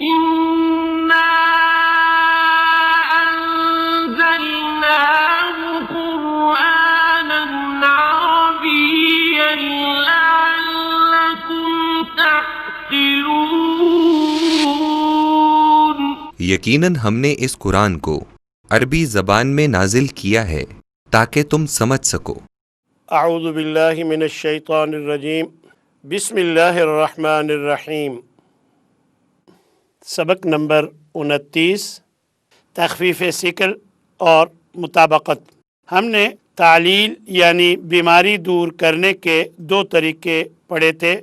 إنا أنزلناه قرآنا عربيا لعلكم تعقلون۔ یقیناً ہم نے اس قرآن کو عربی زبان میں نازل کیا ہے تاکہ تم سمجھ سکو۔ اعوذ باللہ من الشیطان الرجیم، بسم اللہ الرحمن الرحیم۔ سبق نمبر 29، تخفیف ثقل اور مطابقت۔ ہم نے تعلیل یعنی بیماری دور کرنے کے 2 طریقے پڑھے تھے،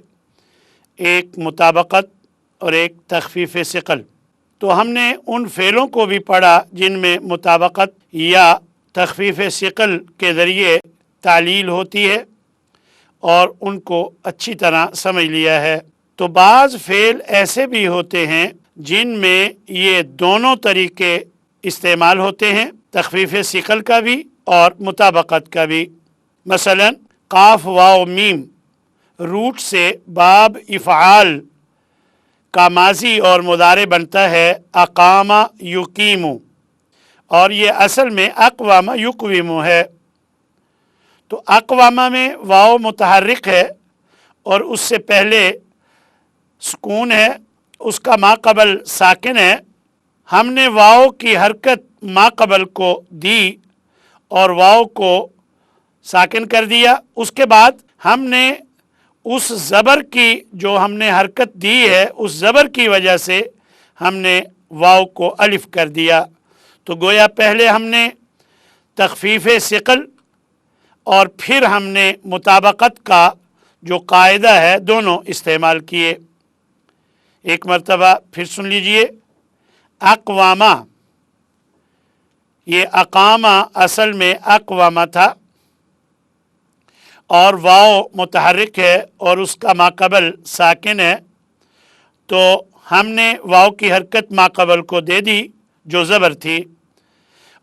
ایک مطابقت اور ایک تخفیف ثقل۔ تو ہم نے ان فعلوں کو بھی پڑھا جن میں مطابقت یا تخفیف ثقل کے ذریعے تعلیل ہوتی ہے اور ان کو اچھی طرح سمجھ لیا ہے۔ تو بعض فعل ایسے بھی ہوتے ہیں جن میں یہ دونوں طریقے استعمال ہوتے ہیں، تخفیف ثقل کا بھی اور مطابقت کا بھی۔ مثلا قاف واو میم روٹ سے باب افعال کا ماضی اور مضارع بنتا ہے اقام یقیم، اور یہ اصل میں اقوام یقویم ہے۔ تو اقوامہ میں واو متحرک ہے اور اس سے پہلے سکون ہے، اس کا ما قبل ساکن ہے۔ ہم نے واو کی حرکت ما قبل کو دی اور واو کو ساکن کر دیا۔ اس کے بعد ہم نے اس زبر کی جو ہم نے حرکت دی ہے، اس زبر کی وجہ سے ہم نے واو کو الف کر دیا۔ تو گویا پہلے ہم نے تخفیف ثقل اور پھر ہم نے مطابقت کا جو قاعدہ ہے دونوں استعمال کیے۔ ایک مرتبہ پھر سن لیجئے، اقوامہ، یہ اقامہ اصل میں اقوامہ تھا اور واو متحرک ہے اور اس کا ما قبل ساکن ہے، تو ہم نے واو کی حرکت ما قبل کو دے دی جو زبر تھی،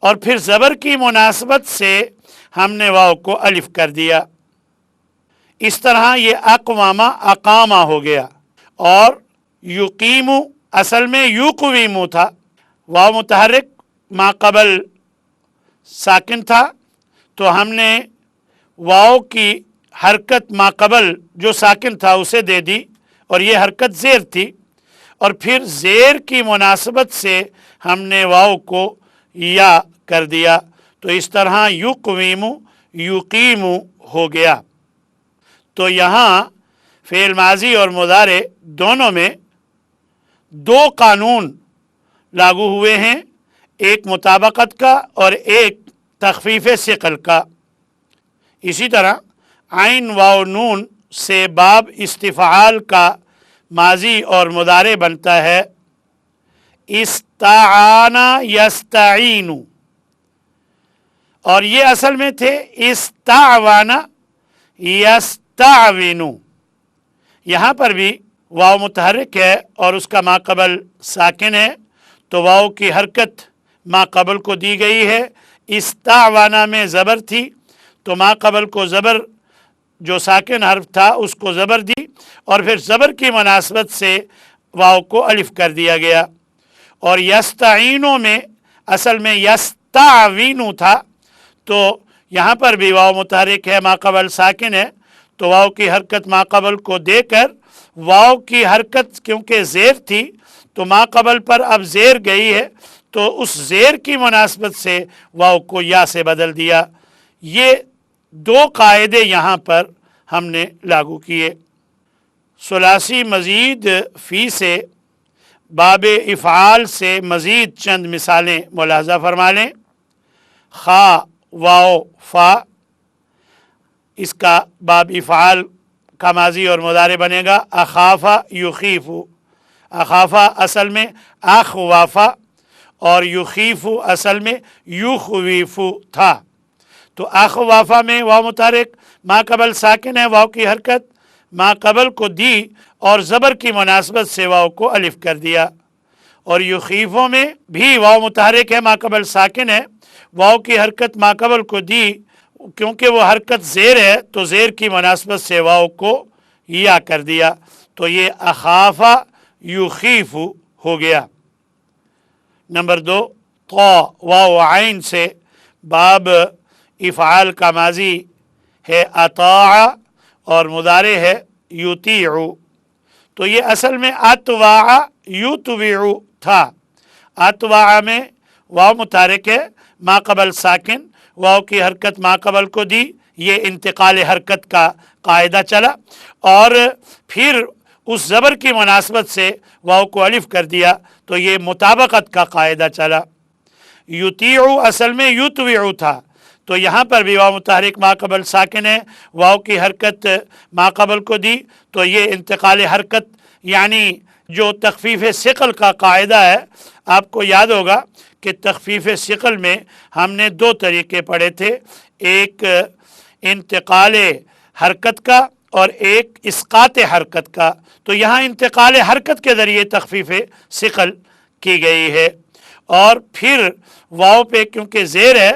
اور پھر زبر کی مناسبت سے ہم نے واو کو الف کر دیا۔ اس طرح یہ اقوامہ اقامہ ہو گیا۔ اور یقیم اصل میں یقویم تھا، واو متحرک ما قبل ساکن تھا، تو ہم نے واو کی حرکت ما قبل جو ساکن تھا اسے دے دی اور یہ حرکت زیر تھی، اور پھر زیر کی مناسبت سے ہم نے واو کو یا کر دیا، تو اس طرح یقویم یقیم ہو گیا۔ تو یہاں فعل ماضی اور مضارع دونوں میں 2 قانون لاگو ہوئے ہیں، ایک مطابقت کا اور ایک تخفیف ثقل کا۔ اسی طرح عین واو نون سے باب استفعال کا ماضی اور مضارع بنتا ہے استعان یستعین، اور یہ اصل میں تھے استعوان یستعون۔ یہاں پر بھی واو متحرک ہے اور اس کا ما قبل ساکن ہے، تو واو کی حرکت ما قبل کو دی گئی ہے۔ استعوانا میں زبر تھی تو ما قبل کو زبر جو ساکن حرف تھا اس کو زبر دی، اور پھر زبر کی مناسبت سے واو کو الف کر دیا گیا۔ اور یستعینوں میں اصل میں یستعوینو تھا، تو یہاں پر بھی واو متحرک ہے، ما قبل ساکن ہے، تو واو کی حرکت ما قبل کو دے کر، واو کی حرکت کیونکہ زیر تھی تو ما قبل پر اب زیر گئی ہے، تو اس زیر کی مناسبت سے واو کو یا سے بدل دیا۔ یہ 2 قاعدے یہاں پر ہم نے لاگو کیے۔ ثلاثی مزید فی سے باب افعال سے مزید چند مثالیں ملاحظہ فرما لیں۔ خا واو فا، اس کا باب افعال کا ماضی اور مضارع بنے گا اخافا یخیف۔ اخافا اصل میں اخوافا اور یخیف اصل میں یخویف تھا، تو اخوافا میں واو متحرک ما قبل ساکن ہے، واو کی حرکت ما قبل کو دی اور زبر کی مناسبت سے واو کو الف کر دیا۔ اور یخیفوں میں بھی واو متحرک ہے، ما قبل ساکن ہے، واو کی حرکت ما قبل کو دی، کیونکہ وہ حرکت زیر ہے تو زیر کی مناسبت سے واو کو یا کر دیا، تو یہ اخافا یخیف ہو گیا۔ نمبر 2 طا واو عین سے باب افعال کا ماضی ہے اطاع اور مضارع ہے یطیع، تو یہ اصل میں اتواع یتوع تھا۔ اتواع میں واو متحرک ہے، ما قبل ساکن، واو کی حرکت ما قبل کو دی، یہ انتقال حرکت کا قاعدہ چلا، اور پھر اس زبر کی مناسبت سے واو کو الف کر دیا تو یہ مطابقت کا قاعدہ چلا۔ یطیع اصل میں یتوع تھا، تو یہاں پر بھی واو متحرک ما قبل ساکن ہے، واو کی حرکت ما قبل کو دی تو یہ انتقال حرکت یعنی جو تخفیف ثقل کا قاعدہ ہے، آپ کو یاد ہوگا کہ تخفیف ثقل میں ہم نے 2 طریقے پڑھے تھے، ایک انتقال حرکت کا اور ایک اسقاط حرکت کا، تو یہاں انتقال حرکت کے ذریعے تخفیف ثقل کی گئی ہے، اور پھر واو پہ کیونکہ زیر ہے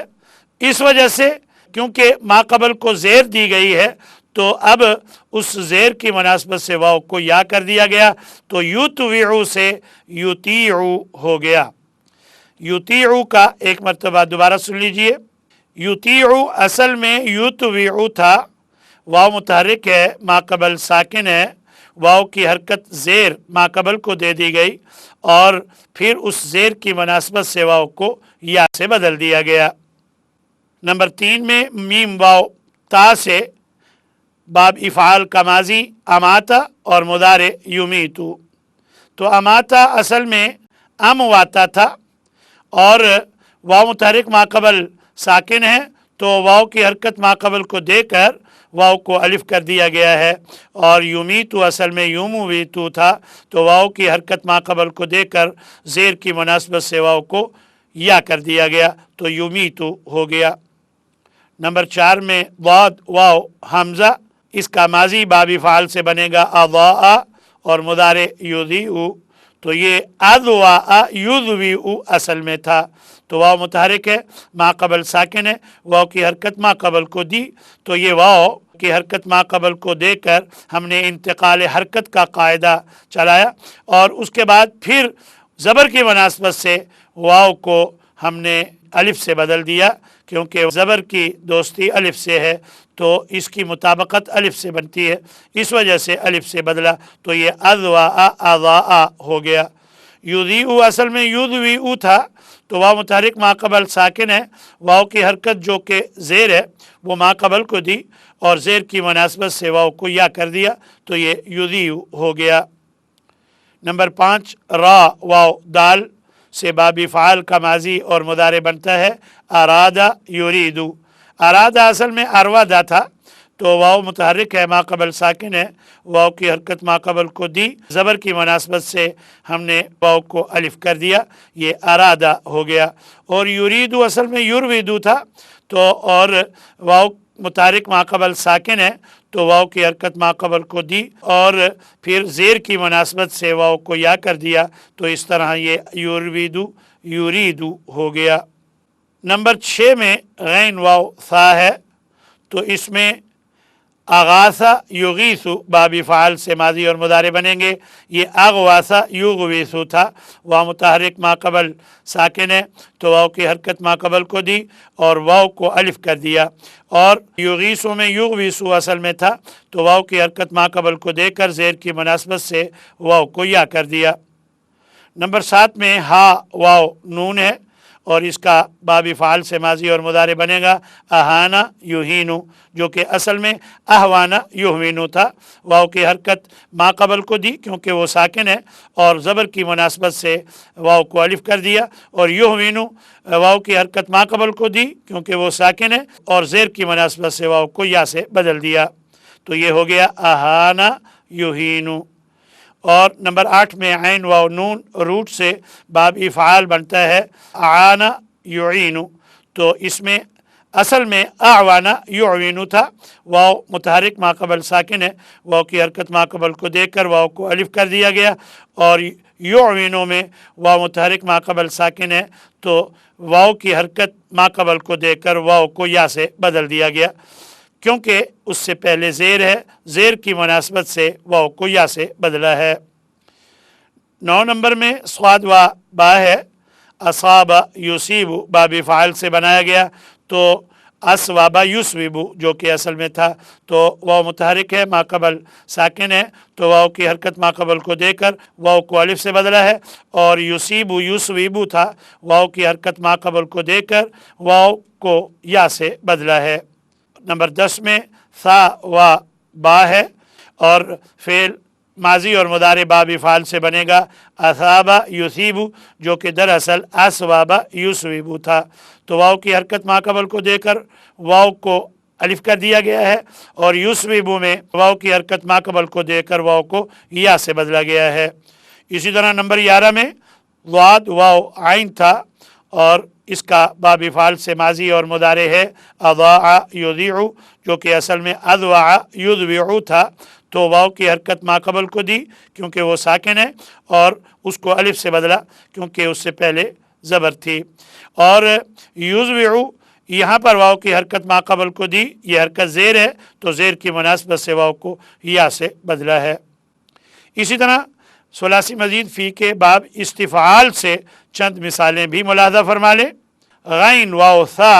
اس وجہ سے، کیونکہ ما قبل کو زیر دی گئی ہے تو اب اس زیر کی مناسبت سے واو کو یا کر دیا گیا، تو یتوع سے یطیع ہو گیا۔ یطیع کا ایک مرتبہ دوبارہ سن لیجئے، یطیع اصل میں یتوع تھا، واو متحرک ہے ما قبل ساکن ہے، واو کی حرکت زیر ما قبل کو دے دی گئی اور پھر اس زیر کی مناسبت سے واو کو یا سے بدل دیا گیا۔ نمبر 3 میں میم واو تا سے باب افعال کا ماضی اماتا اور مضارع یمیتو، تو اماتا اصل میں امواتا تھا اور واو متحرک ما قبل ساکن ہے، تو واو کی حرکت ما قبل کو دے کر واو کو الف کر دیا گیا ہے، اور یمیتو اصل میں یمویتو تھا، تو واو کی حرکت ما قبل کو دے کر زیر کی مناسبت سے واو کو یا کر دیا گیا تو یمیتو ہو گیا۔ نمبر 4 میں ضاد واو حمزہ، اس کا ماضی باب افعال سے بنے گا اضاء اور مضارع یضیء، تو یہ اضواء یضویء اصل میں تھا، تو واو متحرک ہے ما قبل ساکن ہے، واو کی حرکت ما قبل کو دی تو یہ واو کی حرکت ما قبل کو دے کر ہم نے انتقال حرکت کا قاعدہ چلایا، اور اس کے بعد پھر زبر کی مناسبت سے واو کو ہم نے الف سے بدل دیا، کیونکہ زبر کی دوستی الف سے ہے تو اس کی مطابقت الف سے بنتی ہے، اس وجہ سے الف سے بدلا تو یہ اضواء اضاء ہو گیا۔ یضیء اصل میں یضویء تھا، تو واو متحرک ما قبل ساکن ہے، واو کی حرکت جو کہ زیر ہے وہ ما قبل کو دی اور زیر کی مناسبت سے واو کو یا کر دیا تو یہ یضیء ہو گیا۔ نمبر 5 را واو دال سے باب افعال کا ماضی اور مضارع بنتا ہے ارادہ یریدو، ارادہ اصل میں اروادہ تھا، تو واو متحرک ہے ما قبل ساکن ہے، واو کی حرکت ما قبل کو دی، زبر کی مناسبت سے ہم نے واو کو الف کر دیا، یہ ارادہ ہو گیا۔ اور یریدو اصل میں یرویدو تھا، تو اور واو متحرک ما قبل ساکن ہے تو واو کی حرکت ما قبل کو دی اور پھر زیر کی مناسبت سے واو کو یا کر دیا، تو اس طرح یہ یرویدو یریدو ہو گیا۔ نمبر 6 میں غین واو ثا ہے، تو اس میں اغاثہ یغیثو باب افعال سے ماضی اور مضارع بنیں گے، یہ اغواثہ یغویثو تھا، واو متحرک ما قبل ساکن ہے تو واو کی حرکت ما قبل کو دی اور واو کو الف کر دیا، اور یغیثو میں یغویثو اصل میں تھا، تو واو کی حرکت ما قبل کو دے کر زیر کی مناسبت سے واو کو یا کر دیا۔ نمبر 7 میں ہا واو نون ہے اور اس کا باب افعال سے ماضی اور مضارع بنے گا اہانا یہینو، جو کہ اصل میں اہوانا یہوینو تھا، واو کی حرکت ما قبل کو دی کیونکہ وہ ساکن ہے اور زبر کی مناسبت سے واو کو الف کر دیا، اور یہوینو واو کی حرکت ما قبل کو دی کیونکہ وہ ساکن ہے اور زیر کی مناسبت سے واو کو یا سے بدل دیا، تو یہ ہو گیا اہانا یہینو۔ اور نمبر 8 میں عین واو نون روٹ سے باب افعال بنتا ہے اعانا یعینو، تو اس میں اصل میں اعوانا یعوینو تھا، واو متحرک ما قبل ساکن ہے، واو کی حرکت ما قبل کو دے کر واو کو الف کر دیا گیا، اور یعوینو میں واو متحرک ما قبل ساکن ہے تو واو کی حرکت ما قبل کو دے کر واو کو یا سے بدل دیا گیا، کیونکہ اس سے پہلے زیر ہے، زیر کی مناسبت سے واو کو یا سے بدلا ہے۔ 9 نمبر میں صاد و با ہے، اصاب یصیب باب فعال سے بنایا گیا، تو اسواب یصوب جو کہ اصل میں تھا تو واو متحرک ہے، ما قبل ساکن ہے، تو واو کی حرکت ما قبل کو دے کر واو کو الف سے بدلا ہے، اور یصیب یصوب تھا، واو کی حرکت ما قبل کو دے کر واو کو یا سے بدلا ہے۔ نمبر 10 میں ثا و با ہے، اور فعل ماضی اور مضارع باب فعال سے بنے گا اثابہ یصیب، جو کہ دراصل اسوابہ یصوب تھا، تو واو کی حرکت ما قبل کو دے کر واو کو الف کر دیا گیا ہے، اور یصوب میں واو کی حرکت ما قبل کو دے کر واو کو یا سے بدلا گیا ہے۔ اسی طرح نمبر 11 میں ضاد واو عین تھا، اور اس کا باب فعال سے ماضی اور مضارع ہے اضاع یضیع، جو کہ اصل میں اضوع یضوع تھا، تو واو کی حرکت ما قبل کو دی کیونکہ وہ ساکن ہے، اور اس کو الف سے بدلا کیونکہ اس سے پہلے زبر تھی، اور یضوع یہاں پر واو کی حرکت ما قبل کو دی، یہ حرکت زیر ہے تو زیر کی مناسبت سے واو کو یا سے بدلا ہے۔ اسی طرح ثلاثی مزید فی کے باب استفعال سے چند مثالیں بھی ملاحظہ فرما لیں۔ غین واو ثا،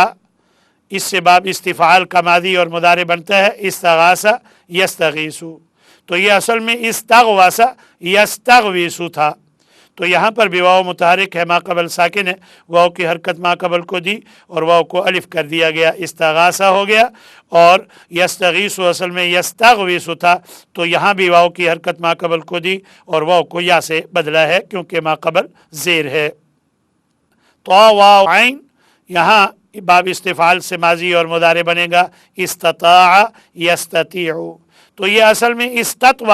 اس سے باب استفعال کا ماضی اور مضارع بنتا ہے استغاث یستغیث، تو یہ اصل میں استغوث یستغوث تھا، تو یہاں پر بھی واو متحرک ہے، ما قبل ساکن ہے، واو کی حرکت ما قبل کو دی اور واو کو الف کر دیا گیا، استغاثہ ہو گیا، اور یستغیث اصل میں یستغوث تھا، تو یہاں بھی واو کی حرکت ما قبل کو دی اور واو کو یا سے بدلا ہے کیونکہ ما قبل زیر ہے۔ تو واو عین یہاں باب استفعال سے ماضی اور مضارع بنے گا استطاع یستطیع، تو یہ اصل میں استطوع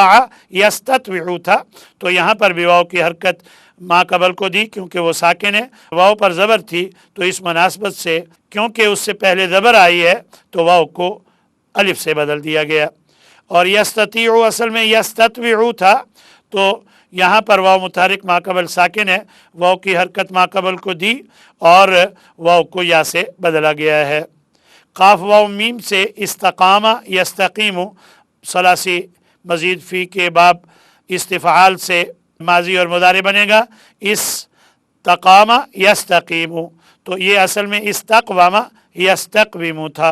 یستطوع تھا، تو یہاں پر بھی واو کی حرکت ما قبل کو دی کیونکہ وہ ساکن ہے، واو پر زبر تھی تو اس مناسبت سے کیونکہ اس سے پہلے زبر آئی ہے تو واو کو الف سے بدل دیا گیا، اور یستطیع اصل میں یستطوع تھا، تو یہاں پر واو متحرک ما قبل ساکن ہے، واو کی حرکت ما قبل کو دی اور واو کو یا سے بدلا گیا ہے۔ قاف واو میم سے استقامہ یستقیم، ثلاثی مزید فی کے باب استفعال سے ماضی اور مضارع بنے گا استقامہ یستقیم، تو یہ اصل میں استقوامہ یستقویم تھا،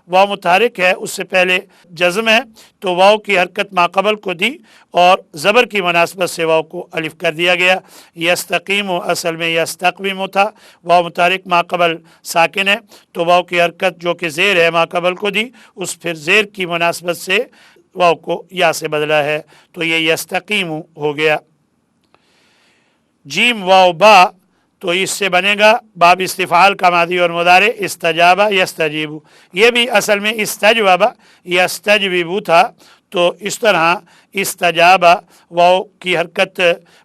واو متحرک ہے، اس سے پہلے جزم ہے تو واو کی حرکت ما قبل کو دی اور زبر کی مناسبت سے واو کو الف کر دیا گیا، یستقیم اصل میں یستقویم تھا، واو متحرک ما قبل ساکن ہے تو واو کی حرکت جو کہ زیر ہے ما قبل کو دی، اس پھر زیر کی مناسبت سے واو کو یا سے بدلا ہے، تو یہ یستقیم ہو گیا۔ جیم واو با، تو اس سے بنے گا باب استفعال کا ماضی اور مضارع استجابہ یستجیب، یہ بھی اصل میں استجوبہ یستجوب تھا، تو اس طرح استجابہ واو کی حرکت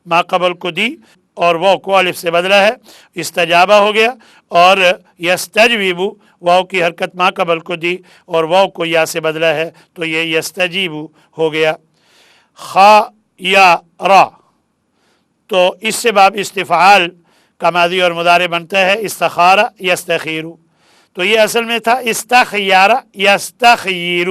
ما قبل کو دی اور واو کو الف سے بدلا ہے، استجابہ ہو گیا، اور یستجوب واو کی حرکت ما قبل کو دی اور واو کو یا سے بدلا ہے، تو یہ یستجیب ہو گیا۔ خا یا را، تو اس سے باب استفعال کا ماضی اور مضارع بنتا ہے استخارہ یستخیر، تو یہ اصل میں تھا استخیار یستخیر،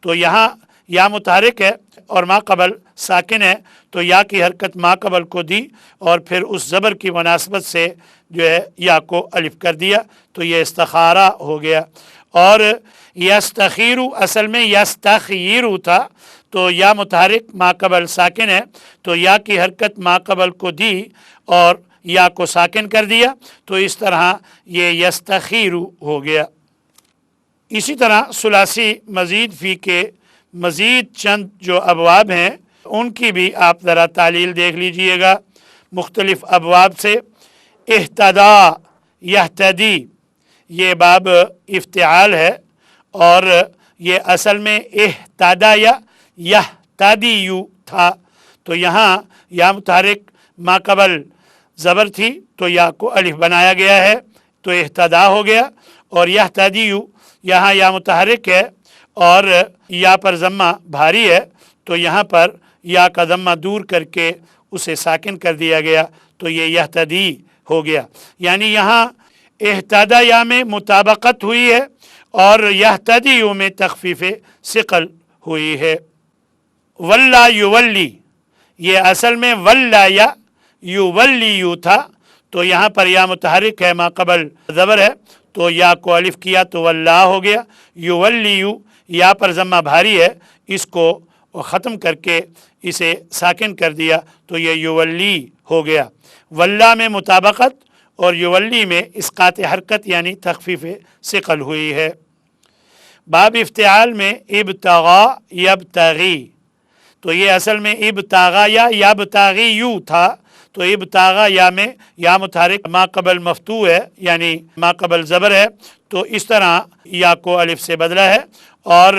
تو یہاں یا متحرک ہے اور ما قبل ساکن ہے تو یا کی حرکت ما قبل کو دی اور پھر اس زبر کی مناسبت سے جو ہے یا کو الف کر دیا، تو یہ استخارہ ہو گیا، اور یستخیر اصل میں یستخیر تھا، تو یا متحرک ما قبل ساکن ہے تو یا کی حرکت ما قبل کو دی اور یا کو ساکن کر دیا، تو اس طرح یہ یستخیر ہو گیا۔ اسی طرح ثلاثی مزید فی کے مزید چند جو ابواب ہیں ان کی بھی آپ ذرا تعلیل دیکھ لیجئے گا مختلف ابواب سے۔ اہتدا یہتدی، یہ باب افتعال ہے اور یہ اصل میں اہتدا یا یہتدی تھا، تو یہاں یا متحرک ما قبل زبر تھی تو یا کو الف بنایا گیا ہے تو اہتدا ہو گیا، اور یہتدی یہاں یا متحرک ہے اور یا پر ضمہ بھاری ہے تو یہاں پر یا کا ضمہ دور کر کے اسے ساکن کر دیا گیا، تو یہ یہتدی ہو گیا، یعنی یہاں اہتدا یا میں مطابقت ہوئی ہے اور یہتدی میں تخفیف ثقل ہوئی ہے۔ ولا یولی، یہ اصل میں ولا یا یولیو تھا، تو یہاں پر یا متحرک ہے، ما قبل زبر ہے، تو یا کو الف کیا تو ولا ہو گیا۔ یولیو یا پر ضمہ بھاری ہے، اس کو ختم کر کے اسے ساکن کر دیا تو یہ یولی ہو گیا۔ ولا میں مطابقت اور یولی میں اسقاط حرکت یعنی تخفیف ثقل ہوئی ہے۔ باب افتعال میں ابتغا یبتغی، تو یہ اصل میں ابتغا یا یبتغی یو تھا، تو ابتغا یا میں یا متحرک ما قبل مفتوح ہے یعنی ما قبل زبر ہے، تو اس طرح یا کو الف سے بدلا ہے، اور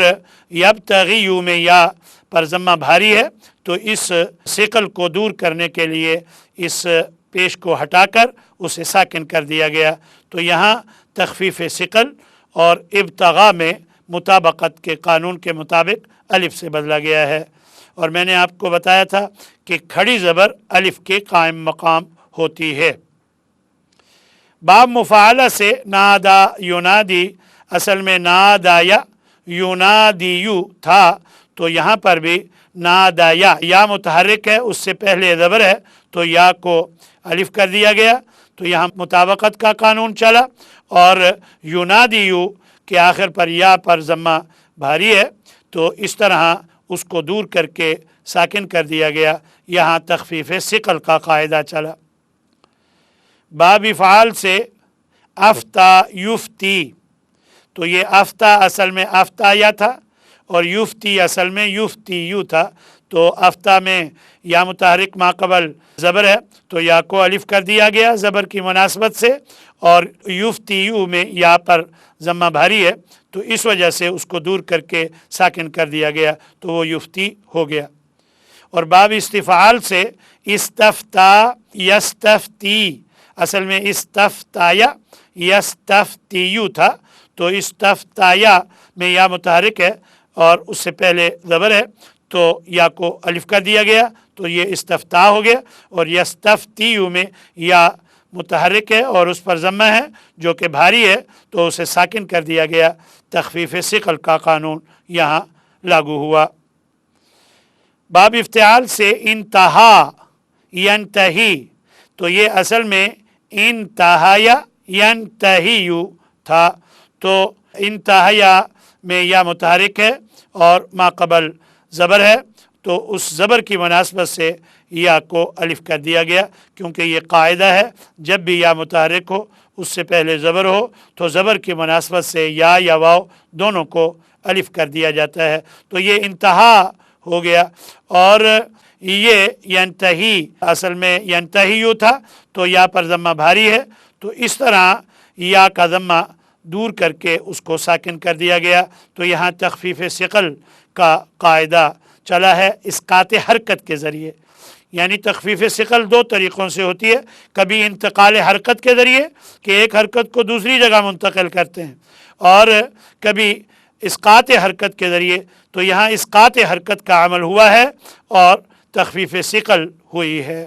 یبتغی یو میں یا پر ضمہ بھاری ہے، تو اس ثقل کو دور کرنے کے لیے اس پیش کو ہٹا کر اسے ساکن کر دیا گیا، تو یہاں تخفیف ثقل اور ابتغا میں مطابقت کے قانون کے مطابق الف سے بدلا گیا ہے۔ اور میں نے آپ کو بتایا تھا کہ کھڑی زبر الف کے قائم مقام ہوتی ہے۔ باب مفاعلہ سے نادا یونادی، اصل میں نادا یا یونادیو تھا، تو یہاں پر بھی نادا یا متحرک ہے، اس سے پہلے زبر ہے تو یا کو الف کر دیا گیا، تو یہاں مطابقت کا قانون چلا، اور یونادیو کے آخر پر یا پر ضمہ بھاری ہے، تو اس طرح اس کو دور کر کے ساکن کر دیا گیا، یہاں تخفیف ثقل کا قاعدہ چلا۔ باب افعال سے افتا یفتی، تو یہ افتا اصل میں افتا یا تھا اور یفتی اصل میں یفتی یو تھا، تو افتا میں یا متحرک ما قبل زبر ہے تو یا کو الف کر دیا گیا زبر کی مناسبت سے، اور یفتی یو میں یا پر ضمہ بھاری ہے تو اس وجہ سے اس کو دور کر کے ساکن کر دیا گیا تو وہ یفتی ہو گیا۔ اور باب استفعال سے استفتا یستفتی، اصل میں استفتایا یستفتیو تھا، تو استفتایا میں یا متحرک ہے اور اس سے پہلے زبر ہے تو یا کو الف کر دیا گیا تو یہ استفتا ہو گیا، اور یستفتیو میں یا متحرک ہے اور اس پر ضمہ ہے جو کہ بھاری ہے تو اسے ساکن کر دیا گیا، تخفیف ثقل کا قانون یہاں لاگو ہوا۔ باب افتعال سے انتہا ینتہی، تو یہ اصل میں انتہایا ینتہیو تھا، تو انتہایا میں یا متحرک ہے اور ما قبل زبر ہے، تو اس زبر کی مناسبت سے یا کو الف کر دیا گیا، کیونکہ یہ قاعدہ ہے جب بھی یا متحرک ہو اس سے پہلے زبر ہو تو زبر کی مناسبت سے یا واو دونوں کو الف کر دیا جاتا ہے، تو یہ انتہا ہو گیا۔ اور یہ ینتہی اصل میں ینتہیو تھا تو یا پر ضمہ بھاری ہے، تو اس طرح یا کا ضمہ دور کر کے اس کو ساکن کر دیا گیا، تو یہاں تخفیف ثقل کا قاعدہ چلا ہے اسقاط حرکت کے ذریعے، یعنی تخفیف ثقل دو طریقوں سے ہوتی ہے، کبھی انتقال حرکت کے ذریعے کہ ایک حرکت کو دوسری جگہ منتقل کرتے ہیں، اور کبھی اسقاط حرکت کے ذریعے، تو یہاں اسقاط حرکت کا عمل ہوا ہے اور تخفیف ثقل ہوئی ہے۔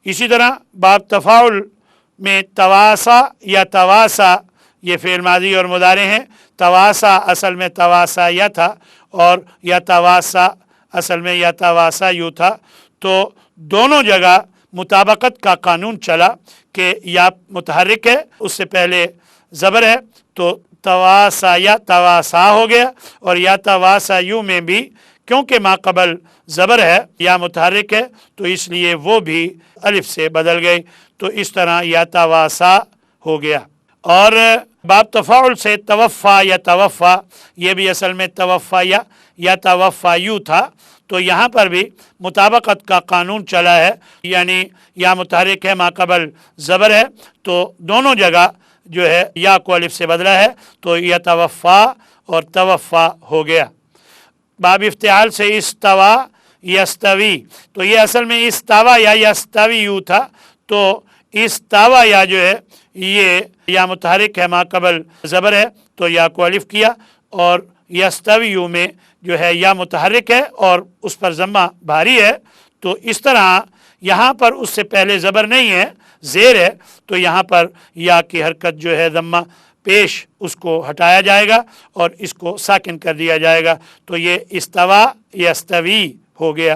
اسی طرح باب تفاعل میں تواسا یا تواسا، یہ فعل ماضی اور مضارع ہیں، تواسا اصل میں تواسا یا تھا اور یا تواسا اصل میں یا تواسا یو تھا، تو دونوں جگہ مطابقت کا قانون چلا کہ یا متحرک ہے اس سے پہلے زبر ہے تو تواسا یا تواسا ہو گیا، اور یا تواسا یو میں بھی کیونکہ ما قبل زبر ہے یا متحرک ہے تو اس لیے وہ بھی الف سے بدل گئی، تو اس طرح یا تواسا ہو گیا۔ اور باب تفاعل سے توفا یا توفا، یہ بھی اصل میں توفا یا توفا یو تھا، تو یہاں پر بھی مطابقت کا قانون چلا ہے، یعنی یا متحرک ہے ما قبل زبر ہے تو دونوں جگہ جو ہے یا کو الف سے بدلا ہے تو یا توفا اور توفا ہو گیا۔ باب افتعال سے استوا یستوی، تو یہ اصل میں استوا یا یستوی یو تھا، تو استوا یا جو ہے یہ یا متحرک ہے ما قبل زبر ہے تو یا کو الف کیا، اور یستوی یو میں جو ہے یا متحرک ہے اور اس پر ضمہ بھاری ہے، تو اس طرح یہاں پر اس سے پہلے زبر نہیں ہے زیر ہے، تو یہاں پر یا کی حرکت جو ہے ضمہ پیش اس کو ہٹایا جائے گا اور اس کو ساکن کر دیا جائے گا، تو یہ استوا یستوی ہو گیا۔